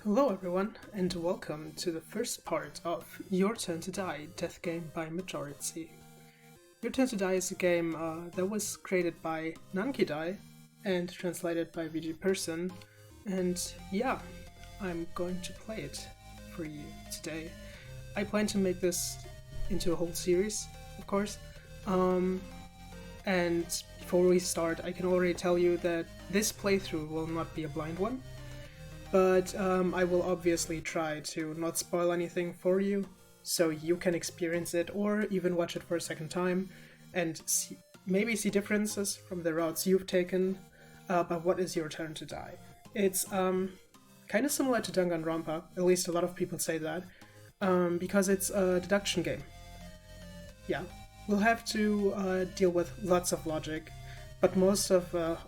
Hello everyone, and welcome to the first part of Your Turn to Die Death Game by Majority. Your Turn to Die is a game that was created by Nankidai and translated by VG Person, and yeah, I'm going to play it for you today. I plan to make this into a whole series, of course, and before we start, I can already tell you that this playthrough will not be a blind one. But I will obviously try to not spoil anything for you, so you can experience it or even watch it for a second time and maybe see differences from the routes you've taken. But what is your turn to die? It's kind of similar to Danganronpa, at least a lot of people say that, because it's a deduction game. Yeah, we'll have to deal with lots of logic, but most of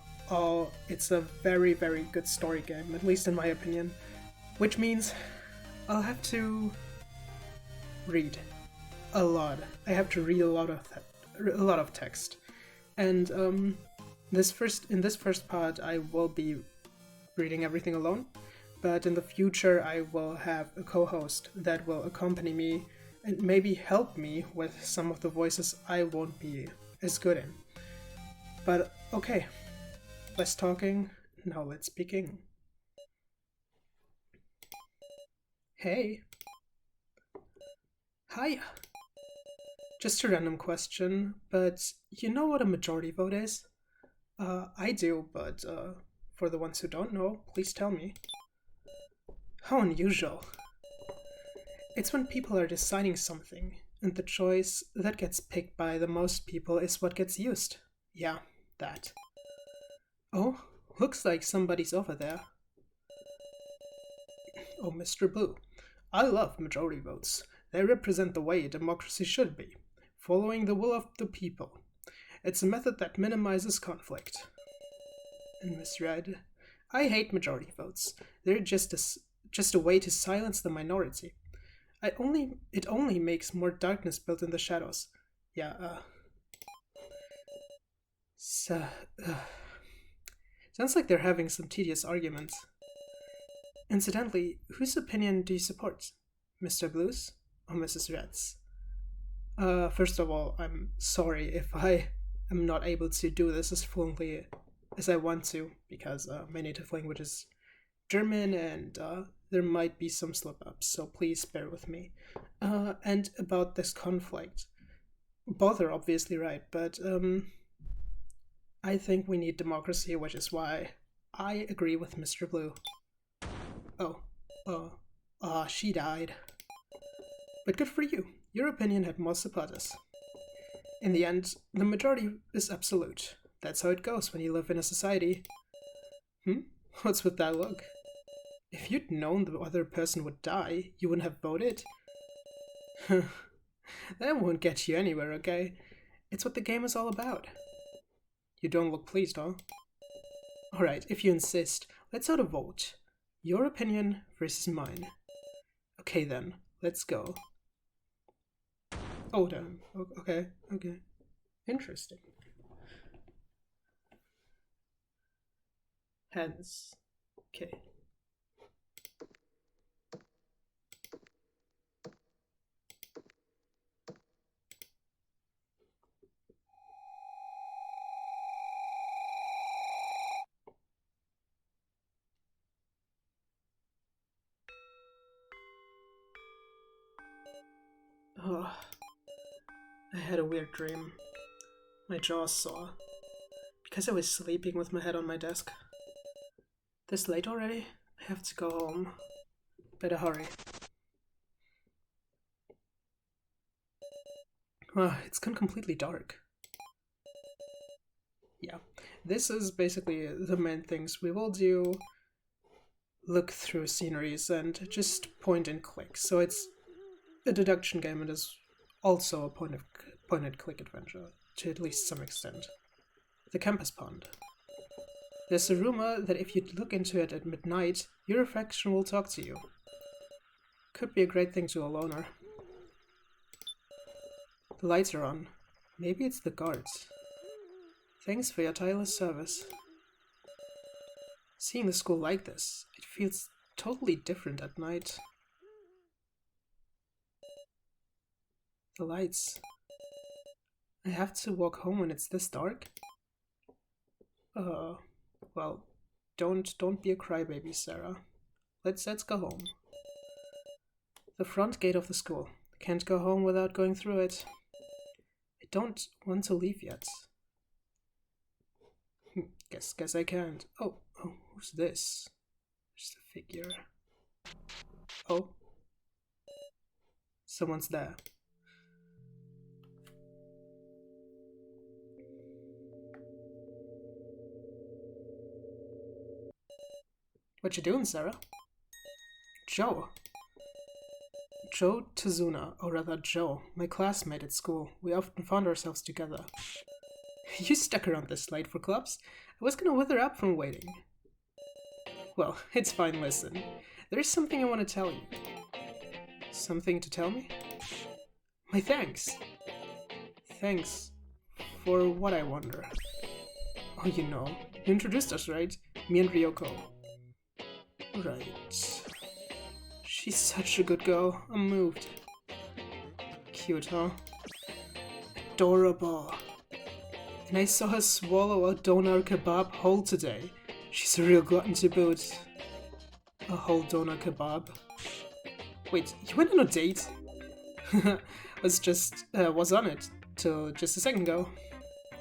it's a very, very good story game, at least in my opinion. Which means I'll have to read a lot. I have to read a lot of text, and in this first part, I will be reading everything alone. But in the future, I will have a co-host that will accompany me and maybe help me with some of the voices I won't be as good in. But okay. Less talking, now let's begin. Hey. Hiya. Just a random question, but you know what a majority vote is? I do, but for the ones who don't know, please tell me. How unusual. It's when people are deciding something, and the choice that gets picked by the most people is what gets used. Yeah, that. Oh, looks like somebody's over there. Oh, Mr. Blue. I love majority votes. They represent the way a democracy should be, following the will of the people. It's a method that minimizes conflict. And Miss Red, I hate majority votes. They're just a way to silence the minority. It only makes more darkness built in the shadows. Yeah, So, sounds like they're having some tedious arguments. Incidentally, whose opinion do you support? Mr. Blue's or Mrs. Red's? First of all, I'm sorry if I am not able to do this as fluently as I want to, because my native language is German and there might be some slip-ups, so please bear with me. And about this conflict, both are obviously right, but I think we need democracy, which is why I agree with Mr. Blue. She died. But good for you. Your opinion had more supporters. In the end, the majority is absolute. That's how it goes when you live in a society. What's with that look? If you'd known the other person would die, you wouldn't have voted? That won't get you anywhere, okay? It's what the game is all about. You don't look pleased, huh? Alright, if you insist, let's have a vote. Your opinion versus mine. Okay then, let's go. Oh damn, okay. Interesting. Hence, okay. Oh, I had a weird dream. My jaw sore. Because I was sleeping with my head on my desk. This late already? I have to go home. Better hurry. It's gone completely dark. Yeah, this is basically the main things we will do. Look through sceneries and just point and click. So it's a deduction game and is also a point and click adventure, to at least some extent. The campus pond. There's a rumor that if you look into it at midnight, your reflection will talk to you. Could be a great thing to a loner. The lights are on. Maybe it's the guards. Thanks for your tireless service. Seeing the school like this, it feels totally different at night. The lights. I have to walk home when it's this dark? Uh, well, don't be a crybaby, Sarah. Let's go home. The front gate of the school. Can't go home without going through it. I don't want to leave yet. Guess I can't. Oh, who's this? Just a figure. Oh. Someone's there. What you doing, Sarah? Joe. Joe Tazuna, or rather Joe, my classmate at school. We often found ourselves together. You stuck around this late for clubs? I was gonna wither up from waiting. Well, it's fine, listen. There's something I want to tell you. Something to tell me? My thanks. Thanks. For what, I wonder? Oh, you know. You introduced us, right? Me and Ryoko. Right. She's such a good girl. I'm moved. Cute, huh? Adorable. And I saw her swallow a doner kebab whole today. She's a real glutton to boot. A whole doner kebab. Wait, you went on a date? was on it till just a second ago.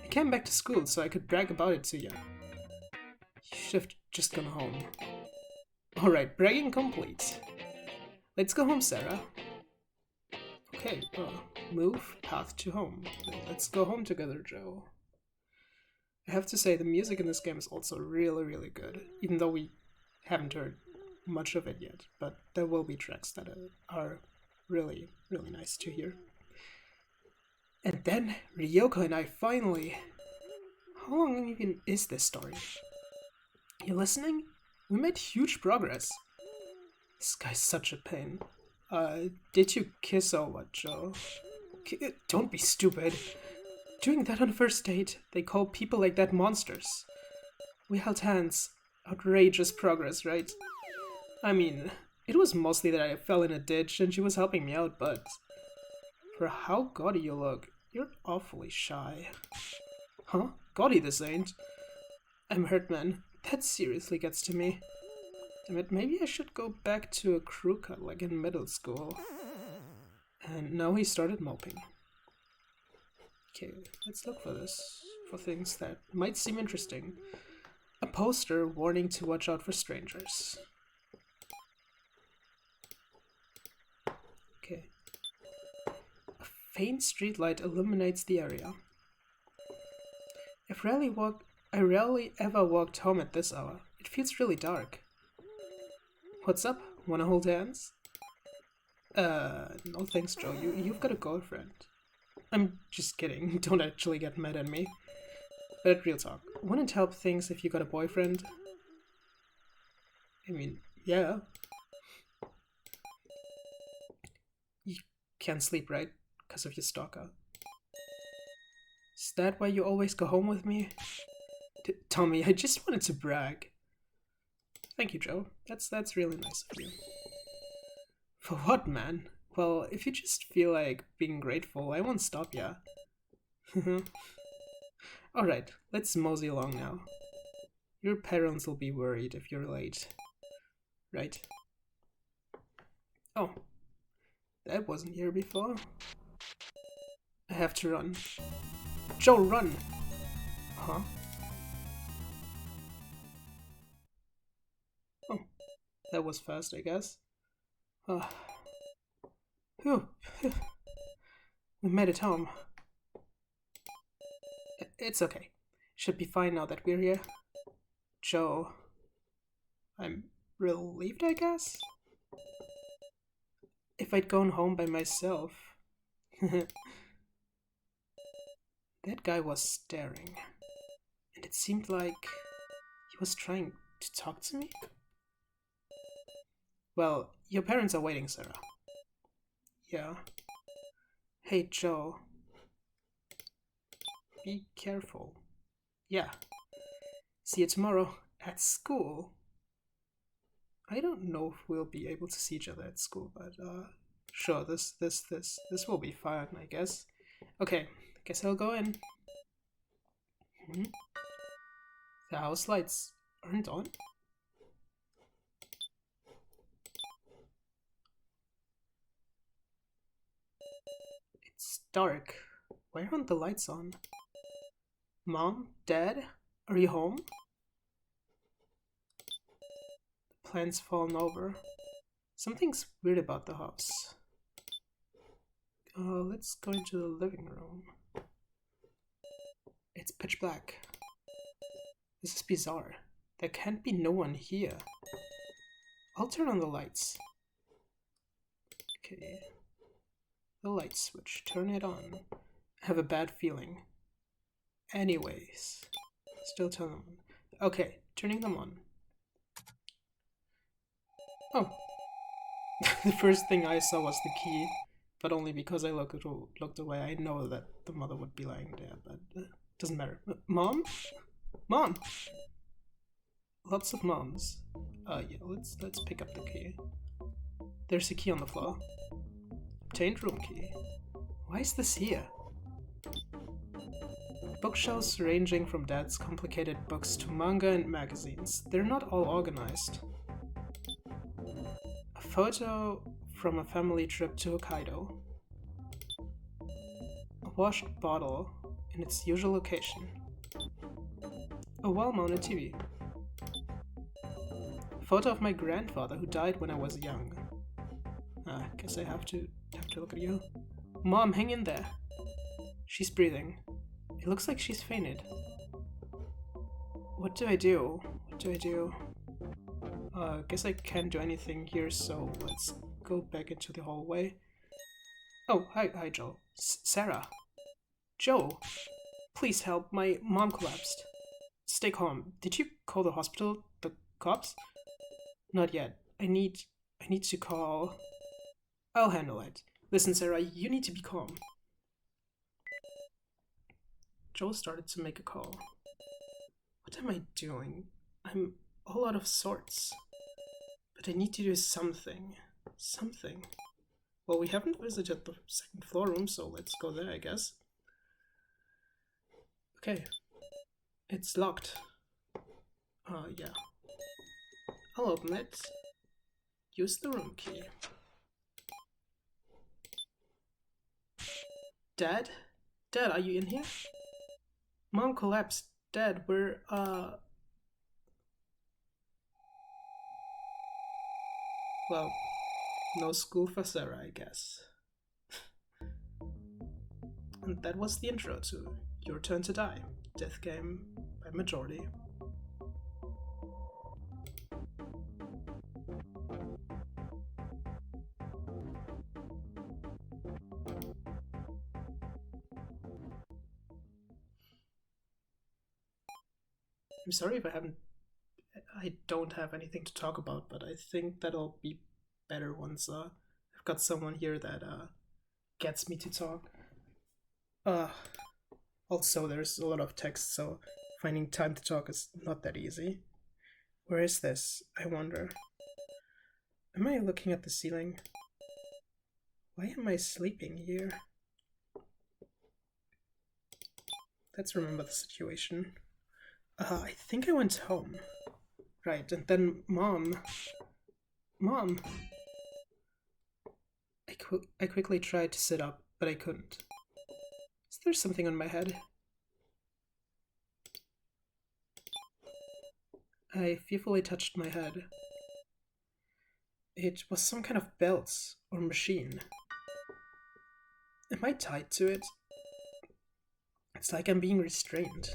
I came back to school so I could brag about it to you. You should have just gone home. Alright, bragging complete. Let's go home, Sarah. Okay, move, path to home. Let's go home together, Joe. I have to say, the music in this game is also really, really good, even though we haven't heard much of it yet, but there will be tracks that are really, really nice to hear. And then Ryoko and I finally... How long even is this story? You listening? We made huge progress. This guy's such a pain. Did you kiss or what, Joe? Don't be stupid. Doing that on a first date, they call people like that monsters. We held hands. Outrageous progress, right? I mean, it was mostly that I fell in a ditch and she was helping me out, but... For how gaudy you look, you're awfully shy. Huh? Gaudy this ain't. I'm hurt, man. That seriously gets to me. Damn it, maybe I should go back to a crew cut like in middle school. And now he started moping. Okay, let's look for this. For things that might seem interesting. A poster warning to watch out for strangers. Okay. A faint streetlight illuminates the area. I rarely ever walked home at this hour. It feels really dark. What's up? Wanna hold hands? No thanks, Joe. You've got a girlfriend. I'm just kidding. Don't actually get mad at me. But real talk, wouldn't help things if you got a boyfriend? I mean, yeah. You can't sleep, right? Because of your stalker. Is that why you always go home with me? Tommy, I just wanted to brag. Thank you, Joe. That's really nice of you. For what, man? Well, if you just feel like being grateful, I won't stop ya. Alright, let's mosey along now. Your parents will be worried if you're late. Right? Oh, that wasn't here before. I have to run. Joe, run! Huh? Oh, that was fast, I guess. Phew. We made it home. It's okay. Should be fine now that we're here. Joe. I'm relieved, I guess? If I'd gone home by myself. That guy was staring. And it seemed like he was trying to talk to me? Well, your parents are waiting, Sarah. Yeah. Hey, Joe. Be careful. Yeah. See you tomorrow at school. I don't know if we'll be able to see each other at school, but sure, this will be fun, I guess. Okay, guess I'll go in. Hmm? The house lights aren't on? It's dark. Why aren't the lights on? Mom? Dad? Are you home? The plant's fallen over. Something's weird about the house. Let's go into the living room. It's pitch black. This is bizarre. There can't be no one here. I'll turn on the lights. Okay. The light switch. Turn it on. I have a bad feeling. Anyways. Still turn them on. Okay, turning them on. Oh. The first thing I saw was the key, but only because I looked away. I know that the mother would be lying there, but doesn't matter. Mom? Mom! Lots of moms. Yeah, let's pick up the key. There's a key on the floor. Obtained room key. Why is this here? Bookshelves ranging from Dad's complicated books to manga and magazines. They're not all organized. A photo from a family trip to Hokkaido. A washed bottle in its usual location. A well-mounted TV. A photo of my grandfather who died when I was young. Guess I have to look at you. Mom, hang in there. She's breathing. It looks like she's fainted. What do I do? What do I do? Guess I can't do anything here, so let's go back into the hallway. Oh, hi, Joe. Sarah. Joe, please help. My mom collapsed. Stay calm. Did you call the hospital? The cops? Not yet. I need to call. I'll handle it. Listen, Sarah, you need to be calm. Joe started to make a call. What am I doing? I'm all out of sorts. But I need to do something. Something. Well, we haven't visited the second floor room, so let's go there, I guess. Okay. It's locked. Yeah. I'll open it. Use the room key. Dad? Dad, are you in here? Mom collapsed. Dad, we're, well, no school for Sarah, I guess. And that was the intro to Your Turn to Die, Death Game by Majority. I'm sorry if I don't have anything to talk about, but I think that'll be better once I've got someone here that gets me to talk. Also, there's a lot of text, so finding time to talk is not that easy. Where is this? I wonder. Am I looking at the ceiling? Why am I sleeping here? Let's remember the situation. I think I went home. Right, and then Mom... I quickly tried to sit up, but I couldn't. Is there something on my head? I fearfully touched my head. It was some kind of belt or machine. Am I tied to it? It's like I'm being restrained.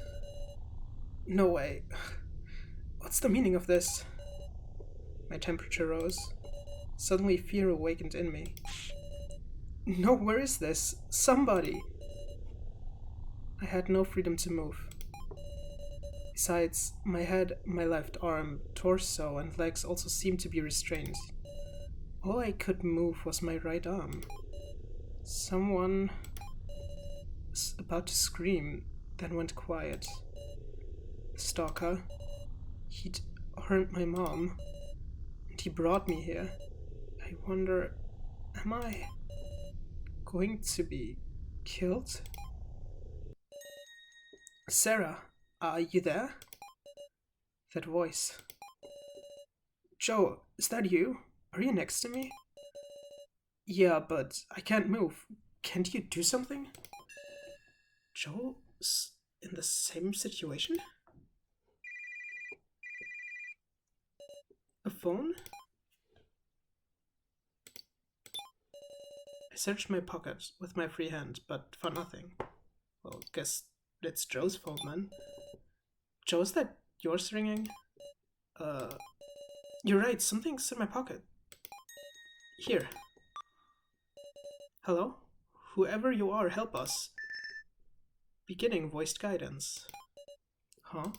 No way. What's the meaning of this? My temperature rose. Suddenly fear awakened in me. No, where is this? Somebody! I had no freedom to move. Besides, my head, my left arm, torso, and legs also seemed to be restrained. All I could move was my right arm. Someone was about to scream, then went quiet. The stalker. He'd harmed my mom, and Yttd brought me here. I wonder, am I going to be killed? Sarah, are you there? That voice. Joe, is that you? Are you next to me? Yeah, but I can't move. Can't you do something? Joe's in the same situation? A phone? I searched my pocket with my free hand, but found nothing. Well, guess it's Joe's fault, man. Joe, is that yours ringing? You're right, something's in my pocket. Here. Hello? Whoever you are, help us. Beginning voiced guidance. Huh?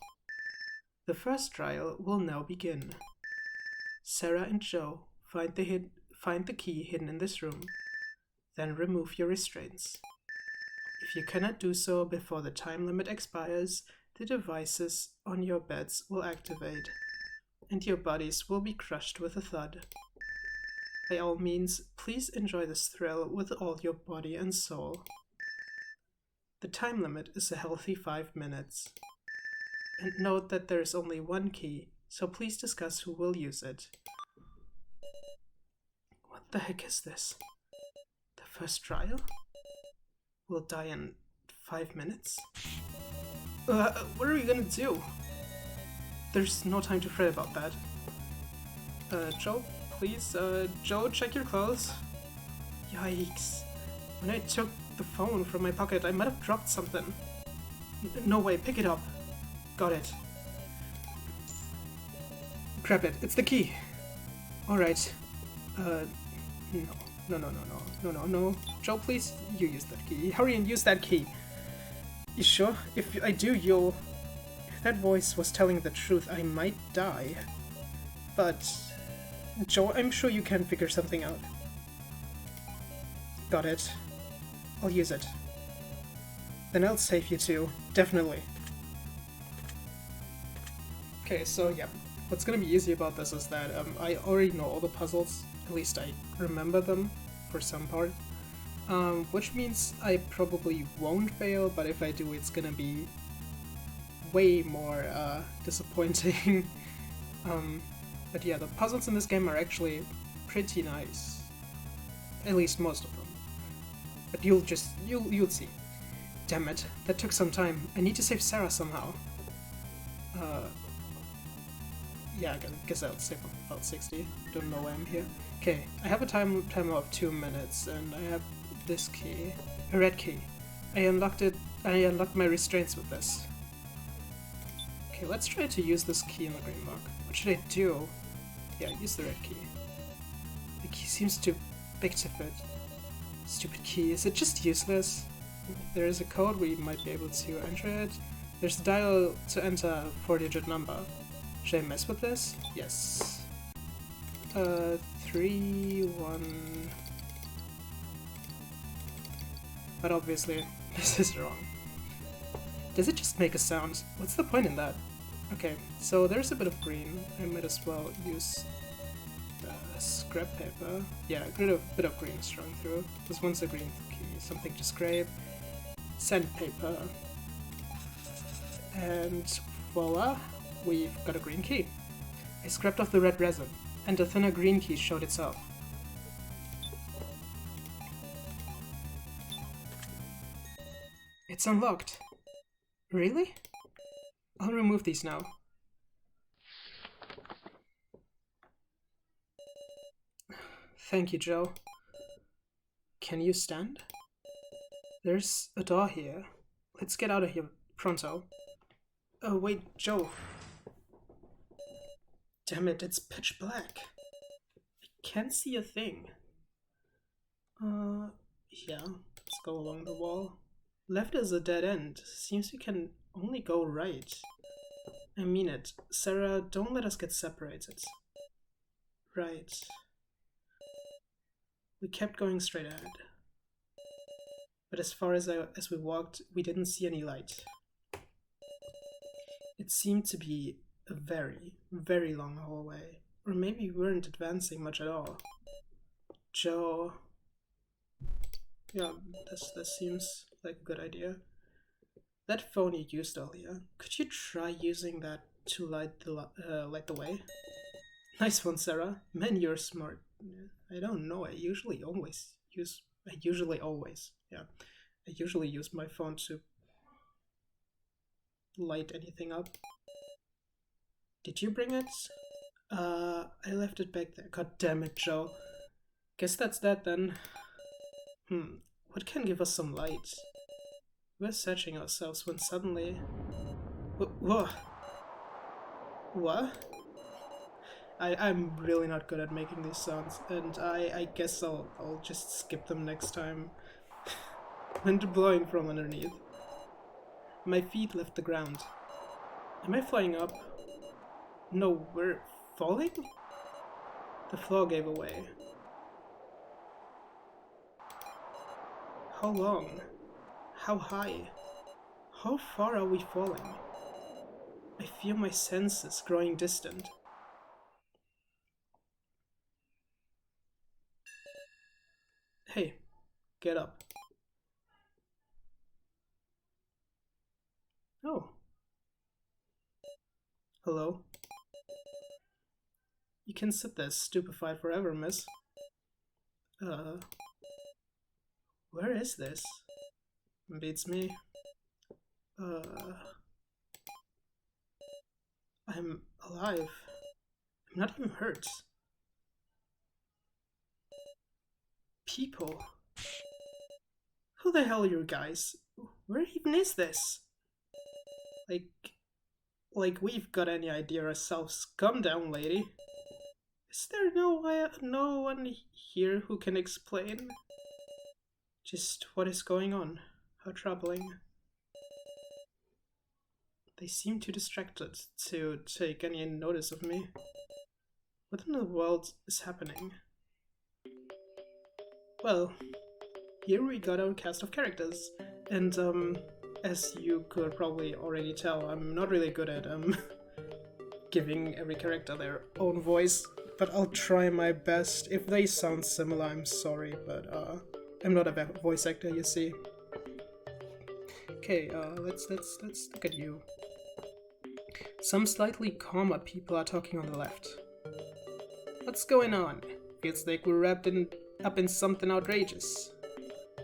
The first trial will now begin. Sarah and Joe, find the key hidden in this room. Then remove your restraints. If you cannot do so before the time limit expires, the devices on your beds will activate, and your bodies will be crushed with a thud. By all means, please enjoy this thrill with all your body and soul. The time limit is a healthy 5 minutes. And note that there is only one key, so please discuss who will use it. What the heck is this? The first trial? We'll die in 5 minutes? What are we gonna do? There's no time to fret about that. Joe, please, Joe, check your clothes. Yikes. When I took the phone from my pocket, I might have dropped something. No way, pick it up. Got it. Grab it, it's the key. Alright. No. Joe, please, you use that key. Hurry and use that key. You sure? If I do, you'll... If that voice was telling the truth, I might die. But... Joe, I'm sure you can figure something out. Got it. I'll use it. Then I'll save you too. Definitely. Okay, so yeah. What's gonna be easy about this is that I already know all the puzzles. At least I remember them for some part. Which means I probably won't fail, but if I do, it's gonna be way more disappointing. But yeah, the puzzles in this game are actually pretty nice. At least most of them. But you'll see. Damn it, that took some time. I need to save Sarah somehow. Yeah, I guess I'll save about 60. Don't know why I'm here. Okay, I have a timer of 2 minutes, and I have this key. A red key. I unlocked my restraints with this. Okay, let's try to use this key in the green book. What should I do? Yeah, use the red key. The key seems too big to fit. Stupid key. Is it just useless? There is a code where you might be able to enter it. There's a dial to enter a 4-digit number. Should I mess with this? Yes. 3, 1... But obviously, this is wrong. Does it just make a sound? What's the point in that? Okay, so there's a bit of green. I might as well use scrap paper. Yeah, a bit of green strung through. This one's a green key, something to scrape. Sandpaper. And voila, we've got a green key. I scraped off the red resin, and a thinner green key showed itself. It's unlocked. Really? I'll remove these now. Thank you, Joe. Can you stand? There's a door here. Let's get out of here pronto. Oh, wait, Joe. Damn it, it's pitch black. I can't see a thing. Yeah, let's go along the wall. Left is a dead end. Seems we can only go right. I mean it. Sarah, don't let us get separated. Right. We kept going straight ahead. But as far as we walked, we didn't see any light. It seemed to be a very, very long hallway. Or maybe we weren't advancing much at all. Joe... Yeah, this seems like a good idea. That phone you used earlier, could you try using that to light the way? Nice one, Sarah. Man, you're smart. I don't know, I usually use my phone to light anything up. Did you bring it? I left it back there. God damn it, Joe. Guess that's that then. What can give us some light? We're searching ourselves when suddenly... Whoa! What? I'm really not good at making these sounds, and I guess I'll just skip them next time. Wind blowing from underneath. My feet left the ground. Am I flying up? No, we're falling? The floor gave away. How long? How high? How far are we falling? I feel my senses growing distant. Hey, get up. Oh. Hello? You can sit there stupefied forever, miss. Where is this? Beats me. I'm alive. I'm not even hurt. People. Who the hell are you guys? Where even is this? Like we've got any idea ourselves. Calm down, lady. Is there no one here who can explain just what is going on? How troubling. They seem too distracted to take any notice of me. What in the world is happening? Well, here we got our cast of characters, and as you could probably already tell, I'm not really good at giving every character their own voice, but I'll try my best. If they sound similar, I'm sorry, but I'm not a voice actor, you see. Okay, let's look at you. Some slightly calmer people are talking on the left. What's going on? Feels like we're wrapped up in something outrageous.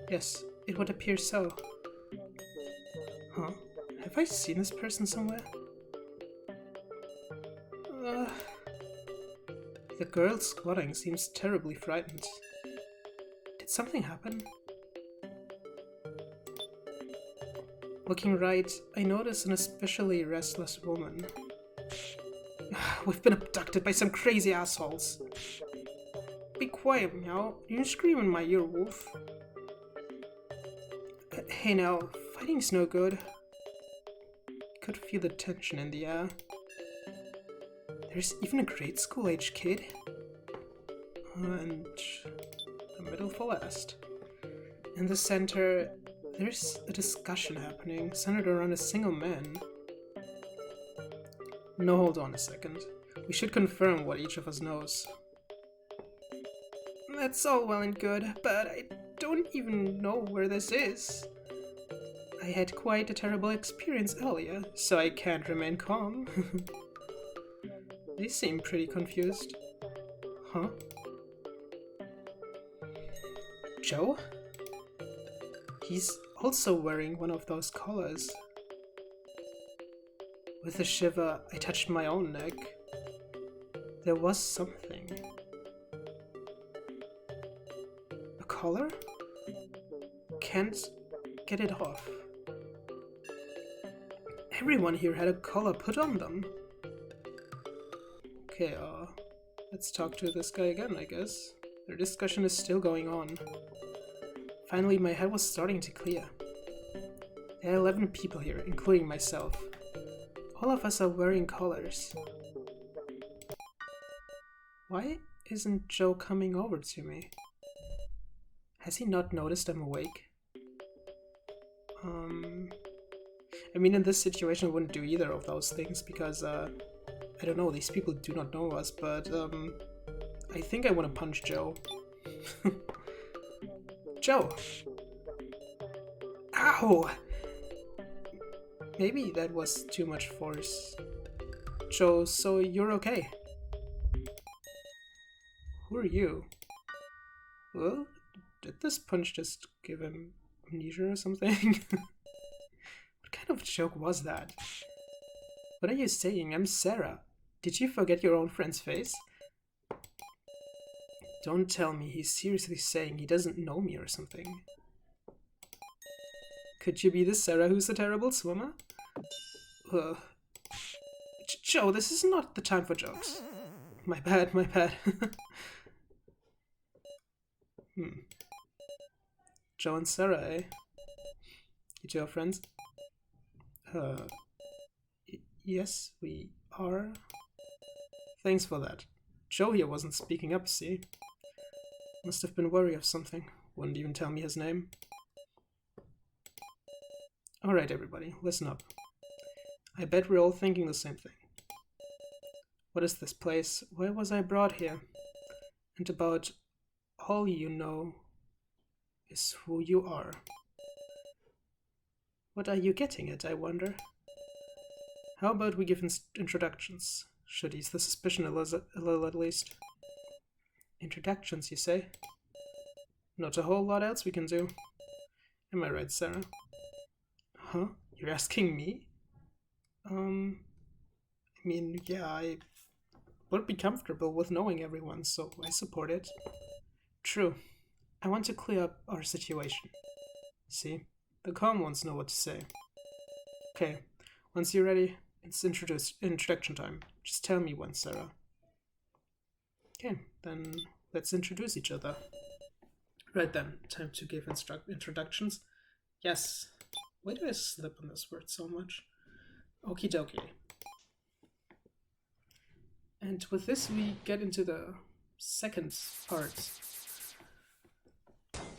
Yes, it would appear so. Huh? Have I seen this person somewhere? The girl squatting seems terribly frightened. Did something happen? Looking right, I notice an especially restless woman. We've been abducted by some crazy assholes. Be quiet, Meow. You scream in my ear, Wolf. Hey now, fighting's no good. Could feel the tension in the air. There's even a grade school-age kid. And the middle for last. In the center, there's a discussion happening, centered around a single man. No, hold on a second. We should confirm what each of us knows. That's all well and good, but I don't even know where this is. I had quite a terrible experience earlier, so I can't remain calm. They seem pretty confused. Huh? Joe? He's also wearing one of those collars. With a shiver, I touched my own neck. There was something. A collar? Can't get it off. Everyone here had a collar put on them. Okay, let's talk to this guy again, I guess. Their discussion is still going on. Finally, my head was starting to clear. There are 11 people here, including myself. All of us are wearing collars. Why isn't Joe coming over to me? Has he not noticed I'm awake? I mean, in this situation I wouldn't do either of those things because, I don't know, these people do not know us, but I think I want to punch Joe. Joe! Ow! Maybe that was too much force. Joe, so you're okay? Who are you? Well, did this punch just give him amnesia or something? What kind of joke was that? What are you saying? I'm Sarah. Did you forget your own friend's face? Don't tell me he's seriously saying he doesn't know me or something. Could you be the Sarah who's a terrible swimmer? Joe, this is not the time for jokes. My bad, my bad. Joe and Sarah, eh? You two are friends? Yes, we are. Thanks for that. Joe here wasn't speaking up, see? Must have been worried of something. Wouldn't even tell me his name. Alright, everybody, listen up. I bet we're all thinking the same thing. What is this place? Why was I brought here? And about all you know is who you are. What are you getting at, I wonder? How about we give introductions? Should ease the suspicion a little at least. Introductions, you say? Not a whole lot else we can do. Am I right, Sarah? Huh? You're asking me? I mean, yeah, I would be comfortable with knowing everyone, so I support it. True. I want to clear up our situation. See? The calm ones know what to say. Okay, once you're ready, it's introduction time. Just tell me when, Sarah. Okay, then let's introduce each other. Right then, time to give introductions. Yes. Why do I slip on this word so much? Okie dokie. And with this we get into the second part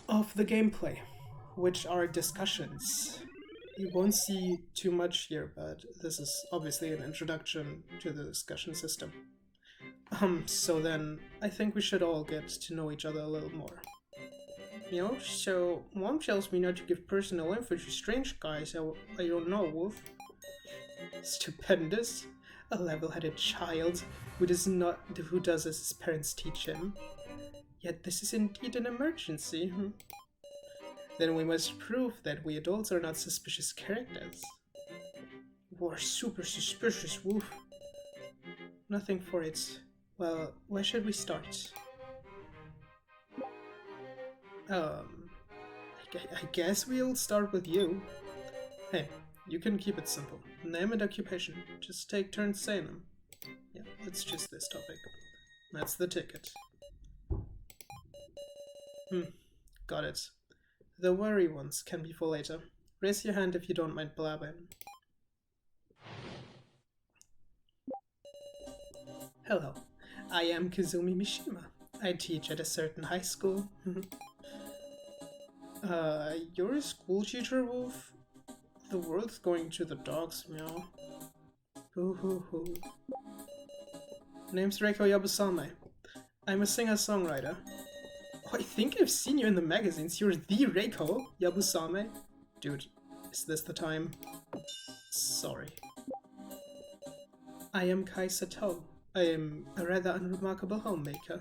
of the gameplay, which are discussions. You won't see too much here, but this is obviously an introduction to the discussion system. So then, I think we should all get to know each other a little more. You know, so Mom tells me not to give personal info to strange guys I don't know, Wolf. Stupendous. A level-headed child who does as his parents teach him. Yet this is indeed an emergency. Then we must prove that we adults are not suspicious characters. You are super suspicious, Wolf. Nothing for it. Well, where should we start? I guess we'll start with you. Hey, you can keep it simple. Name and occupation. Just take turns saying them. Yeah, let's choose this topic. That's the ticket. Got it. The worry ones can be for later. Raise your hand if you don't mind blabbing. Hello, I am Kazumi Mishima. I teach at a certain high school. You're a school teacher, Wolf? The world's going to the dogs, meow. Hoo hoo hoo. Name's Reiko Yabusame. I'm a singer-songwriter. Oh, I think I've seen you in the magazines. You're the Reiko Yabusame. Dude, is this the time? Sorry. I am Kai Sato. I am a rather unremarkable homemaker.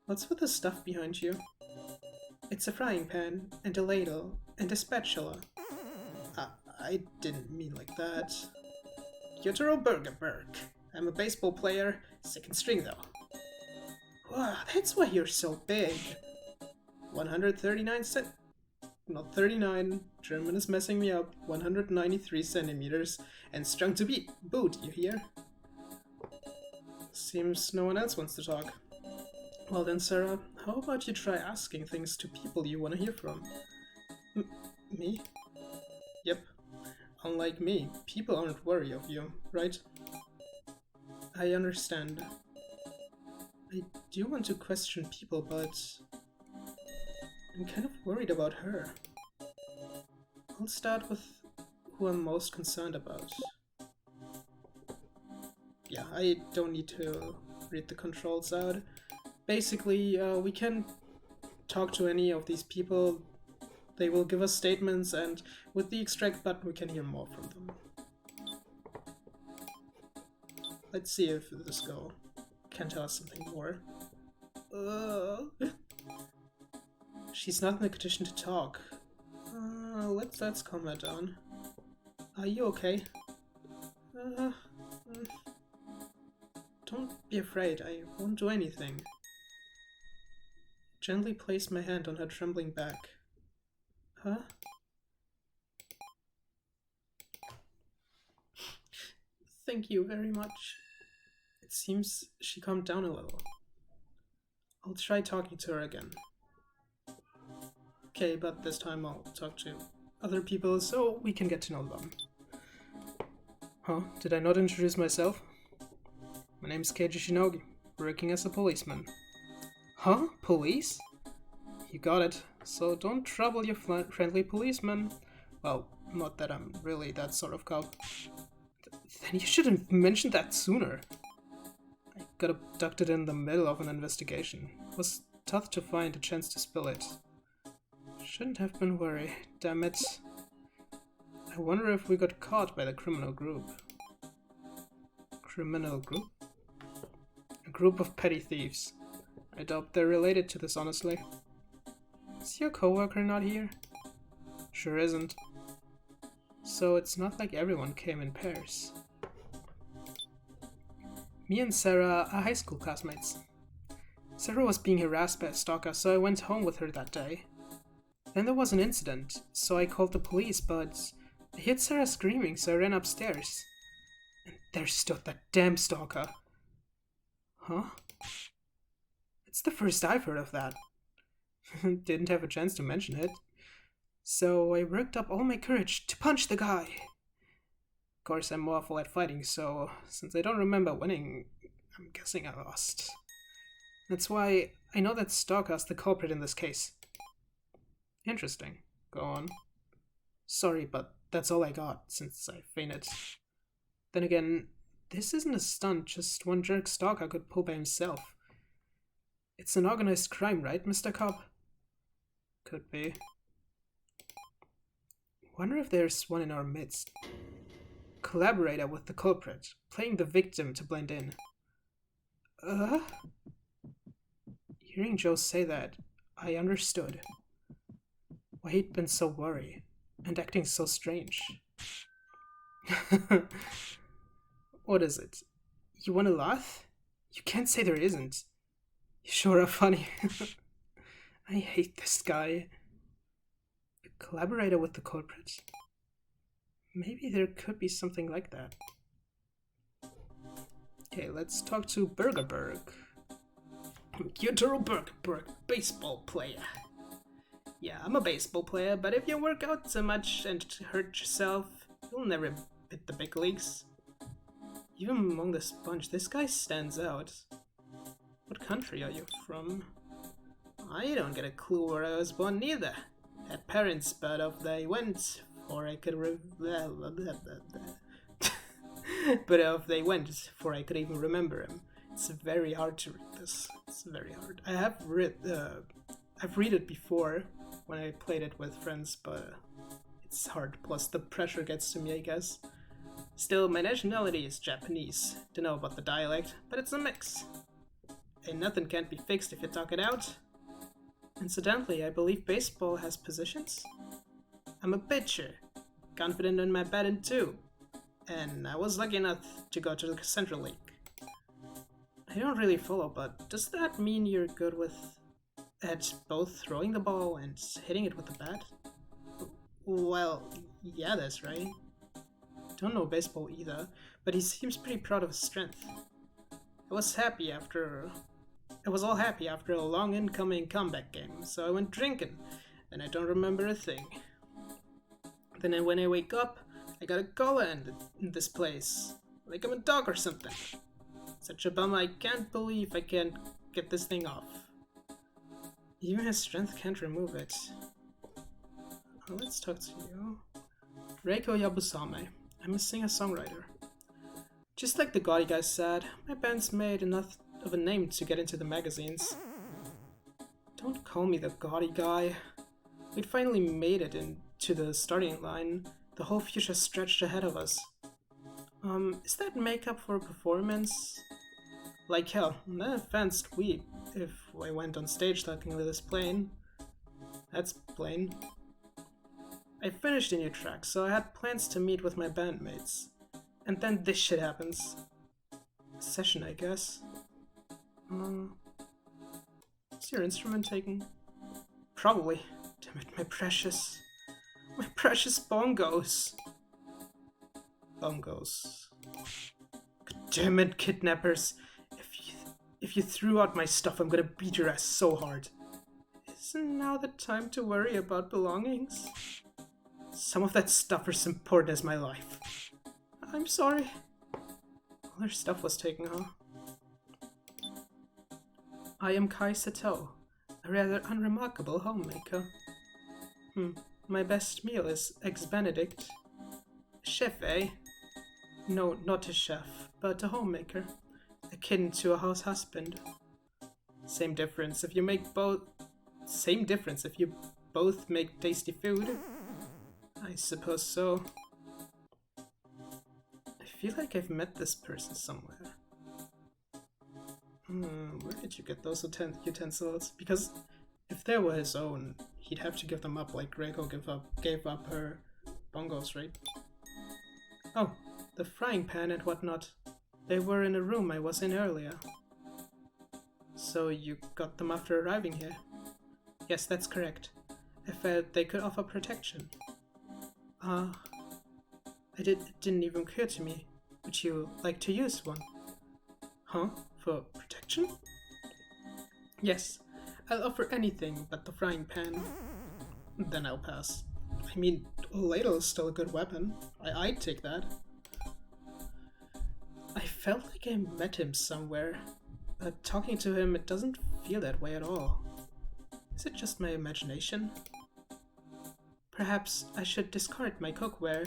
What's with the stuff behind you? It's a frying pan, and a ladle, and a spatula. I didn't mean like that. Yotaro Burgerberg. I'm a baseball player, second string though. Wow, that's why you're so big. 139 not 39, German is messing me up. 193 centimeters, and strung to beat. Boot, you hear? Seems no one else wants to talk. Well then, Sarah, how about you try asking things to people you want to hear from? Me? Yep. Unlike me, people aren't worried of you, right? I understand. I do want to question people, but I'm kind of worried about her. I'll start with who I'm most concerned about. Yeah, I don't need to read the controls out. Basically, we can talk to any of these people. They will give us statements, and with the extract button we can hear more from them. Let's see if this girl can tell us something more. She's not in the condition to talk. Let's calm her down. Are you okay? Don't be afraid, I won't do anything. Gently place my hand on her trembling back. Huh? Thank you very much. It seems she calmed down a little. I'll try talking to her again. Okay, but this time I'll talk to other people so we can get to know them. Huh? Did I not introduce myself? My name is Keiji Shinogi, working as a policeman. Huh? Police? You got it. So don't trouble your friendly policeman. Well, not that I'm really that sort of cop. Then you should have mentioned that sooner. I got abducted in the middle of an investigation. It was tough to find a chance to spill it. Shouldn't have been worried. Damn it. I wonder if we got caught by the criminal group. Criminal group? A group of petty thieves. I doubt they're related to this, honestly. Is your coworker not here? Sure isn't. So it's not like everyone came in pairs. Me and Sarah are high school classmates. Sarah was being harassed by a stalker, so I went home with her that day. Then there was an incident, so I called the police, but I heard Sarah screaming, so I ran upstairs. And there stood that damn stalker. Huh? It's the first I've heard of that. Didn't have a chance to mention it. So I worked up all my courage to punch the guy. Of course, I'm awful at fighting, so since I don't remember winning, I'm guessing I lost. That's why I know that Stalker's the culprit in this case. Interesting. Go on. Sorry, but that's all I got since I fainted. Then again, this isn't a stunt just one jerk stalker could pull by himself. It's an organized crime, right, Mr. Cop? Could be. Wonder if there's one in our midst. Collaborator with the culprit, playing the victim to blend in. Hearing Joe say that, I understood why he'd been so worried and acting so strange. What is it? You want to laugh? You can't say there isn't. You sure are funny. I hate this guy. A collaborator with the culprit. Maybe there could be something like that. Okay, let's talk to Burgerberg. Yttd Burgerberg, baseball player. Yeah, I'm a baseball player, but if you work out so much and hurt yourself, you'll never hit the big leagues. Even among this bunch, this guy stands out. What country are you from? I don't get a clue where I was born neither. Had parents, but off they went, for I could but off they went, for I could even remember him. It's very hard to read this. It's very hard. I've read it before when I played it with friends, but it's hard. Plus the pressure gets to me, I guess. Still, my nationality is Japanese. Don't know about the dialect, but it's a mix. And nothing can't be fixed if you talk it out. Incidentally, I believe baseball has positions. I'm a pitcher, confident in my batting too, and I was lucky enough to go to the Central League. I don't really follow, but does that mean you're good at both throwing the ball and hitting it with the bat? Well, yeah, that's right. Don't know baseball either, but he seems pretty proud of his strength. I was all happy after a long incoming comeback game, so I went drinking, and I don't remember a thing. Then when I wake up, I got a collar in this place, like I'm a dog or something. Such a bummer, I can't believe I can't get this thing off. Even his strength can't remove it. Let's talk to you. Reiko Yabusame. I'm a singer-songwriter. Just like the gaudy guy said, my band's made enough of a name to get into the magazines. Don't call me the gaudy guy. We'd finally made it into the starting line. The whole future stretched ahead of us. Is that makeup for a performance? Like hell, no offense, if I went on stage looking this plain. That's plain. I finished a new track, so I had plans to meet with my bandmates. And then this shit happens. Session, I guess. Is your instrument taken? Probably. Damn it, my precious bongos. Bongos. God damn it, kidnappers. If you threw out my stuff, I'm gonna beat your ass so hard. Isn't now the time to worry about belongings? Some of that stuff is important as my life. I'm sorry. All their stuff was taken, huh? I am Kai Sato, a rather unremarkable homemaker. My best meal is Eggs Benedict. Chef, eh? No, not a chef, but a homemaker. Akin to a house husband. Same difference if you both make tasty food. I suppose so. I feel like I've met this person somewhere. Where did you get those utensils? Because if they were his own, he'd have to give them up like Reiko gave up her bongos, right? Oh, the frying pan and whatnot. They were in a room I was in earlier. So you got them after arriving here? Yes, that's correct. I felt they could offer protection. It didn't even occur to me. Would you like to use one? Huh? For protection? Yes, I'll offer anything but the frying pan. Then I'll pass. I mean, a ladle is still a good weapon. I'd take that. I felt like I met him somewhere, but talking to him, it doesn't feel that way at all. Is it just my imagination? Perhaps I should discard my cookware.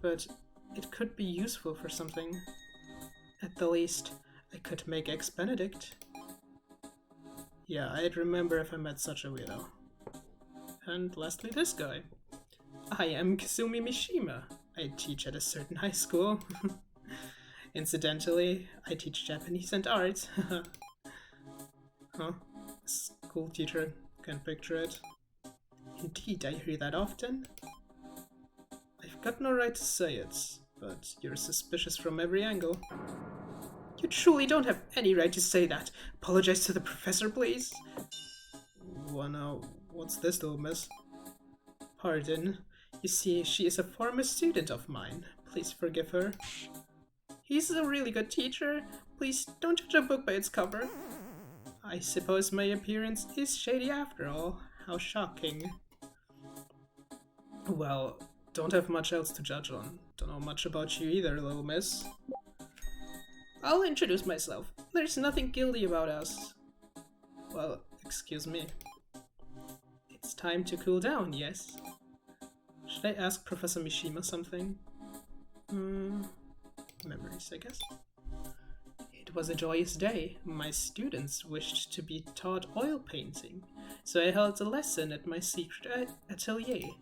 But it could be useful for something. At the least, I could make Eggs Benedict. Yeah, I'd remember if I met such a weirdo. And lastly, this guy. I am Kasumi Mishima. I teach at a certain high school. Incidentally, I teach Japanese and art. Huh? School teacher. Can't picture it. Indeed, I hear that often. I've got no right to say it, but you're suspicious from every angle. You truly don't have any right to say that. Apologize to the professor, please. Well, now, what's this, little miss? Pardon. You see, she is a former student of mine. Please forgive her. He's a really good teacher. Please don't judge a book by its cover. I suppose my appearance is shady after all. How shocking. Well, don't have much else to judge on. Don't know much about you either, little miss. I'll introduce myself. There's nothing guilty about us. Well, excuse me. It's time to cool down, yes? Should I ask Professor Mishima something? Memories, I guess. It was a joyous day. My students wished to be taught oil painting, so I held a lesson at my secret atelier.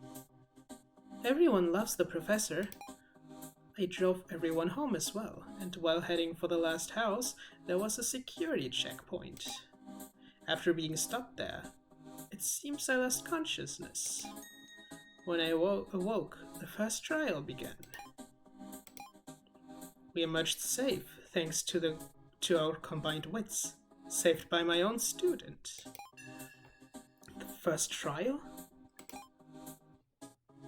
Everyone loves the professor. I drove everyone home as well, and while heading for the last house, there was a security checkpoint. After being stopped there, it seems I lost consciousness. When I awoke, the first trial began. We emerged safe, thanks to our combined wits, saved by my own student. The first trial?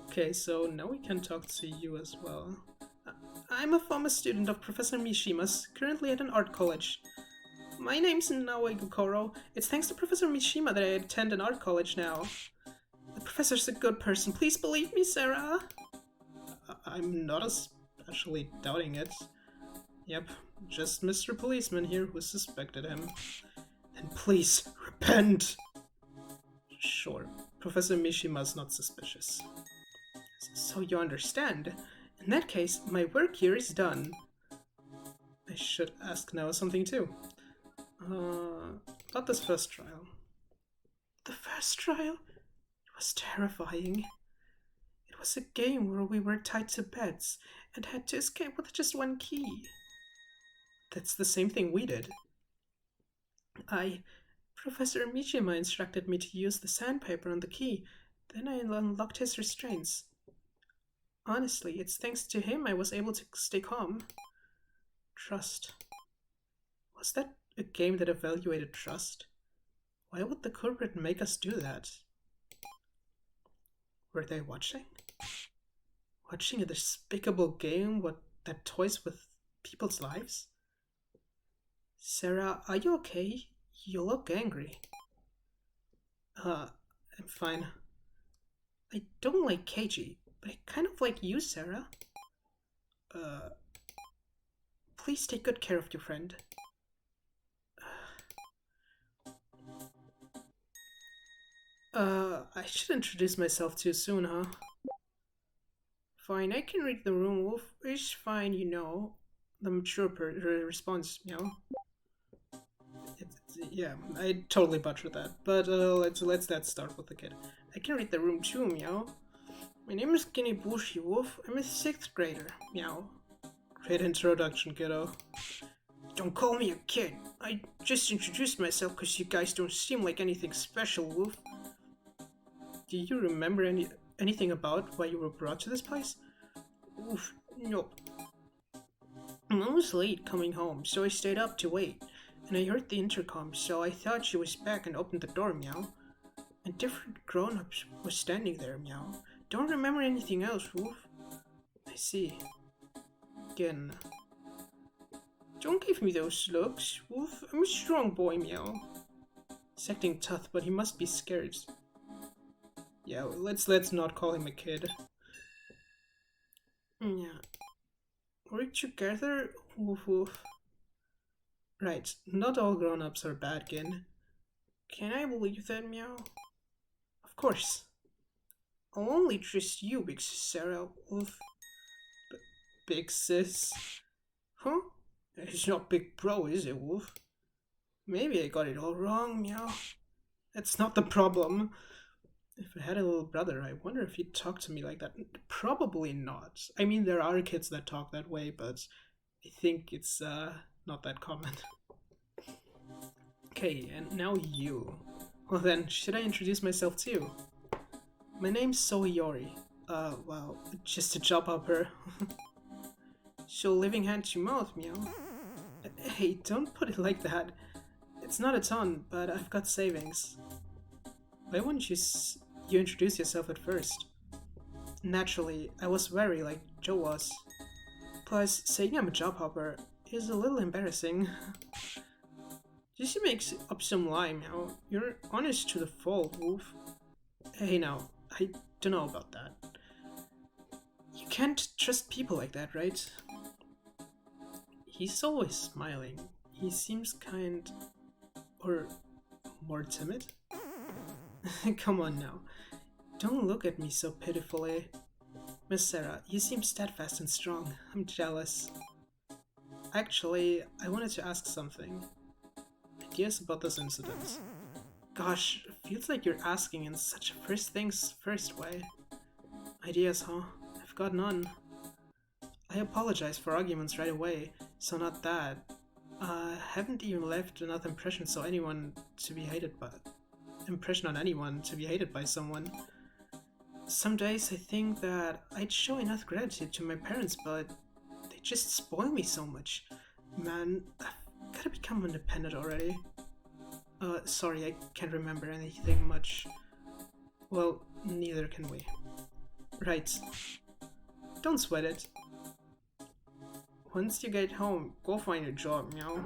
Okay, so now we can talk to you as well. I'm a former student of Professor Mishima's, currently at an art college. My name's Naoe Gukoro. It's thanks to Professor Mishima that I attend an art college now. The professor's a good person. Please believe me, Sarah. I'm not especially doubting it. Yep, just Mr. Policeman here who suspected him. And please, repent! Sure, Professor Mishima's not suspicious. So you understand. In that case, my work here is done. I should ask now something too. About this first trial. The first trial? It was terrifying. It was a game where we were tied to beds and had to escape with just one key. That's the same thing we did. Professor Mishima instructed me to use the sandpaper on the key, then I unlocked his restraints. Honestly, it's thanks to him I was able to stay calm. Trust. Was that a game that evaluated trust? Why would the culprit make us do that? Were they watching? Watching a despicable game that toys with people's lives? Sarah, are you okay? You look angry. I'm fine. I don't like Keiji, but I kind of like you, Sarah. Please take good care of your friend. I should introduce myself too soon, huh? Fine, I can read the room, Wolf. It's fine, you know. The mature response, you know. Yeah, I totally butchered that. But let's that start with the kid. I can read the room too, meow. My name is Skinny Bushy Wolf. I'm a 6th grader, meow. Great introduction, kiddo. Don't call me a kid. I just introduced myself because you guys don't seem like anything special, Wolf. Do you remember anything about why you were brought to this place? Oof, no. Mom was late coming home, so I stayed up to wait. And I heard the intercom, so I thought she was back and opened the door, meow. And different grown-ups was standing there, meow. Don't remember anything else, Wolf. I see. Again. Don't give me those looks, Wolf. I'm a strong boy, meow. He's acting tough, but he must be scared. Yeah, let's not call him a kid. Yeah. Work together, Wolf Wolf. Right, not all grown-ups are bad, Gin. Can I believe that, meow? Of course. I'll only trust you, Big Sis Sarah, Wolf. Big Sis? Huh? It's not Big Bro, is it, Wolf? Maybe I got it all wrong, meow. That's not the problem. If I had a little brother, I wonder if he'd talk to me like that. Probably not. I mean, there are kids that talk that way, but I think it's not that common. Okay, and now you. Well then, should I introduce myself too? My name's Sohiyori. Well, just a job hopper. So living hand to mouth, meow. Hey, don't put it like that. It's not a ton, but I've got savings. Why wouldn't you introduce yourself at first? Naturally, I was wary like Joe was. Plus, saying I'm a job hopper is a little embarrassing. Just to make up some lie, meow. You're honest to the fault, Wolf. Hey now, I don't know about that. You can't trust people like that, right? He's always smiling. He seems kind... or more timid? Come on now. Don't look at me so pitifully. Miss Sarah, you seem steadfast and strong. I'm jealous. Actually, I wanted to ask something. Ideas about this incident. Gosh, feels like you're asking in such a first things first way. Ideas, huh? I've got none. I apologize for arguments right away, so not that. Haven't even left enough impression so anyone to be hated by... impression on anyone to be hated by someone. Some days I think that I'd show enough gratitude to my parents, but they just spoil me so much. Man, I've gotta become independent already. Sorry, I can't remember anything much. Well, neither can we. Right. Don't sweat it. Once you get home, go find a job, meow.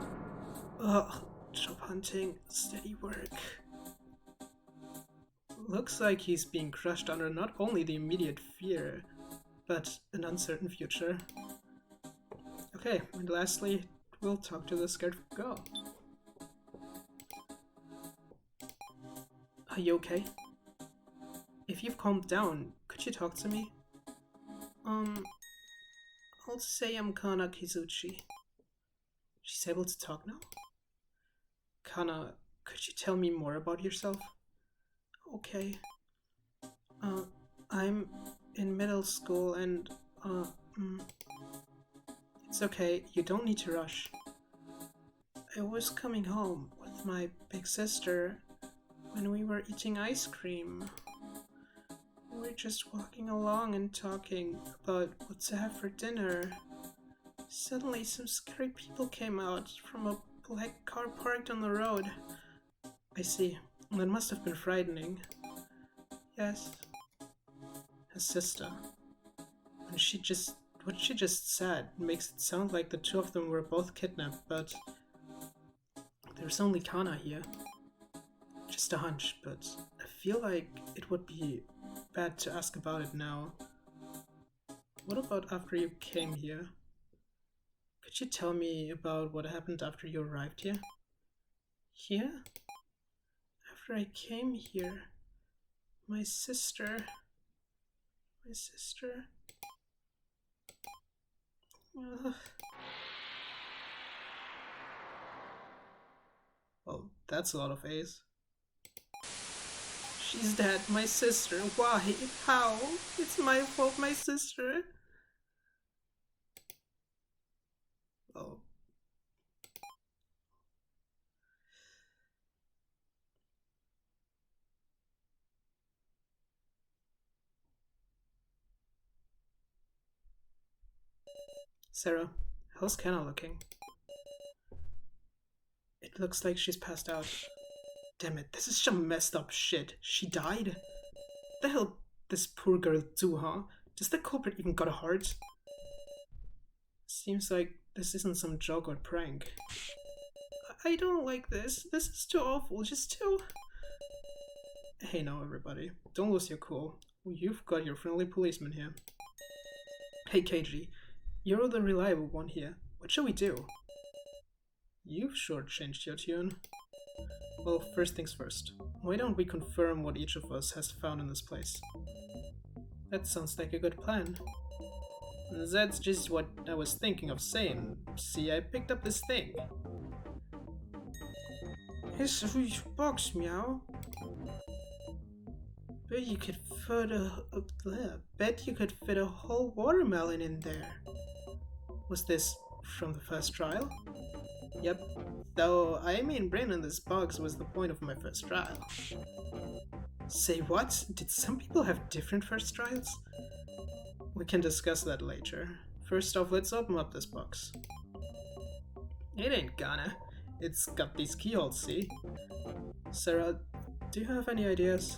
Ugh, job hunting, steady work. Looks like he's being crushed under not only the immediate fear, but an uncertain future. Okay, and lastly, we'll talk to the scared girl. Are you okay? If you've calmed down, could you talk to me? I'll say I'm Kana Kizuchi. She's able to talk now? Kana, could you tell me more about yourself? Okay. I'm in middle school and, it's okay, you don't need to rush. I was coming home with my big sister when we were eating ice cream. We were just walking along and talking about what to have for dinner. Suddenly some scary people came out from a black car parked on the road. I see. That must have been frightening. Yes. His sister. And what she just said makes it sound like the two of them were both kidnapped, but there's only Kana here. Just a hunch, but I feel like it would be bad to ask about it now. What about after you came here? Could you tell me about what happened after you arrived here? Here? After I came here, my sister... Ugh. Well, that's a lot of A's. She's dead, my sister. Why? How? It's my fault, my sister. Oh. Sarah, how's Kenna looking? It looks like she's passed out. Damn it, this is some messed up shit. She died? What the hell this poor girl do, huh? Does the culprit even got a heart? Seems like this isn't some joke or prank. I don't like this. This is too awful. Just too... Hey now, everybody. Don't lose your cool. You've got your friendly policeman here. Hey, KG. You're the reliable one here. What shall we do? You've shortchanged your tune. Well, first things first. Why don't we confirm what each of us has found in this place? That sounds like a good plan. That's just what I was thinking of saying. See, I picked up this thing. It's a huge box, meow. Bet you could fit a whole watermelon in there. Was this from the first trial? Yep. Though I mean, brain in this box was the point of my first trial. Say what? Did some people have different first trials? We can discuss that later. First off, let's open up this box. It ain't gonna. It's got these keyholes, see? Sarah, do you have any ideas?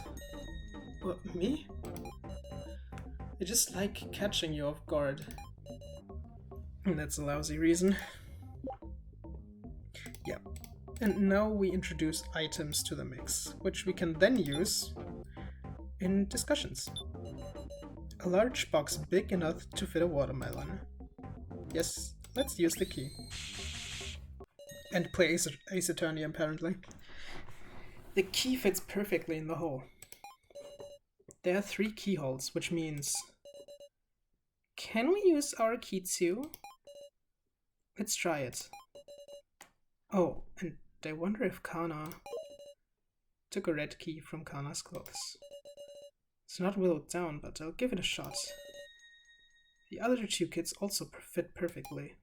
What, me? I just like catching you off guard. That's a lousy reason. Yeah. And now we introduce items to the mix, which we can then use in discussions. A large box big enough to fit a watermelon. Yes, let's use the key. And play Ace Attorney, apparently. The key fits perfectly in the hole. There are 3 keyholes, which means... Can we use our key too? Let's try it. Oh, and I wonder if Kana took a red key from Kana's clothes. It's not whittled down, but I'll give it a shot. The other 2 kits also fit perfectly.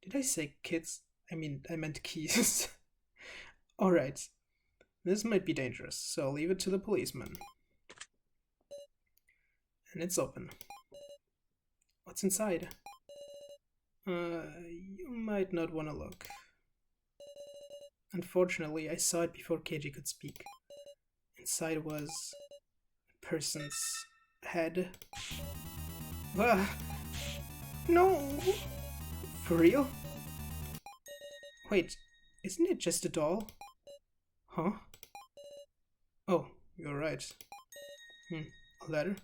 Did I say kits? I meant keys. Alright, this might be dangerous, so I'll leave it to the policeman. And it's open. What's inside? You might not want to look. Unfortunately, I saw it before KG could speak. Inside was a person's head. Ah, no! For real? Wait, isn't it just a doll? Huh? Oh, you're right. A letter?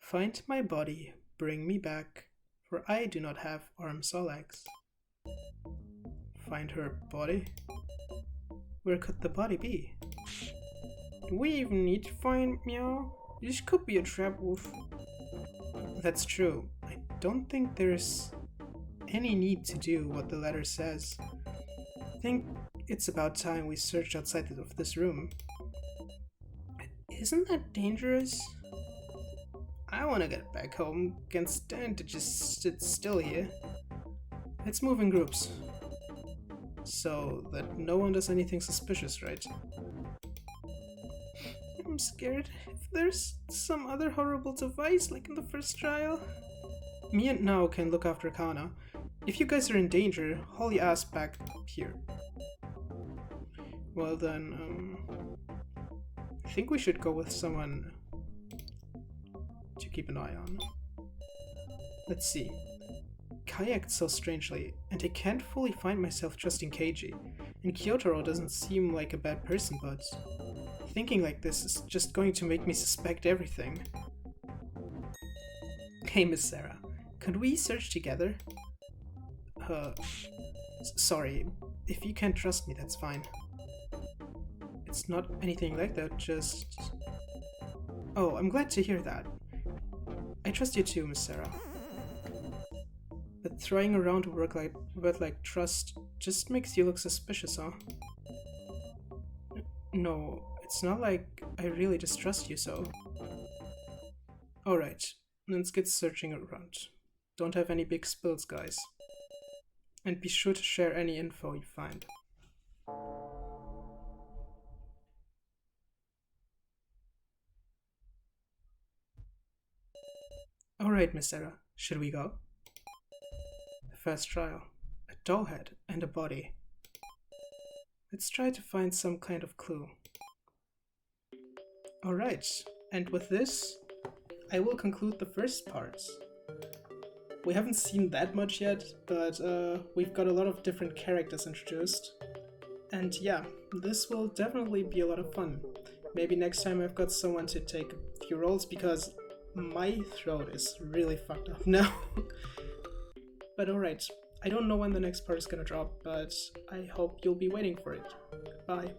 Find my body, bring me back, for I do not have arms or legs. Find her body? Where could the body be? Do we even need to find Meow? This could be a trap, Wolf. That's true. I don't think there's any need to do what the letter says. I think it's about time we searched outside of this room. Isn't that dangerous? I want to get back home. Can't stand to just sit still here. Let's move in groups. So that no one does anything suspicious, right? I'm scared. If there's some other horrible device like in the first trial. Me and Nao can look after Kana. If you guys are in danger, haul your ass back here. Well then, I think we should go with someone to keep an eye on. Let's see. Kai acts so strangely, and I can't fully find myself trusting Keiji. And Kyotaro doesn't seem like a bad person, but thinking like this is just going to make me suspect everything. Hey, Miss Sarah, could we search together? Sorry, if you can't trust me, that's fine. It's not anything like that, just... Oh, I'm glad to hear that. I trust you too, Miss Sarah. But throwing around a word like trust just makes you look suspicious, huh? No, it's not like I really distrust you so. Alright, let's get searching around. Don't have any big spills, guys. And be sure to share any info you find. Alright, Miss Sarah, should we go? The first trial. A doll head and a body. Let's try to find some kind of clue. Alright, and with this, I will conclude the first part. We haven't seen that much yet, but we've got a lot of different characters introduced. And yeah, this will definitely be a lot of fun. Maybe next time I've got someone to take a few roles, because my throat is really fucked up now. But alright, I don't know when the next part is gonna drop, but I hope you'll be waiting for it. Bye.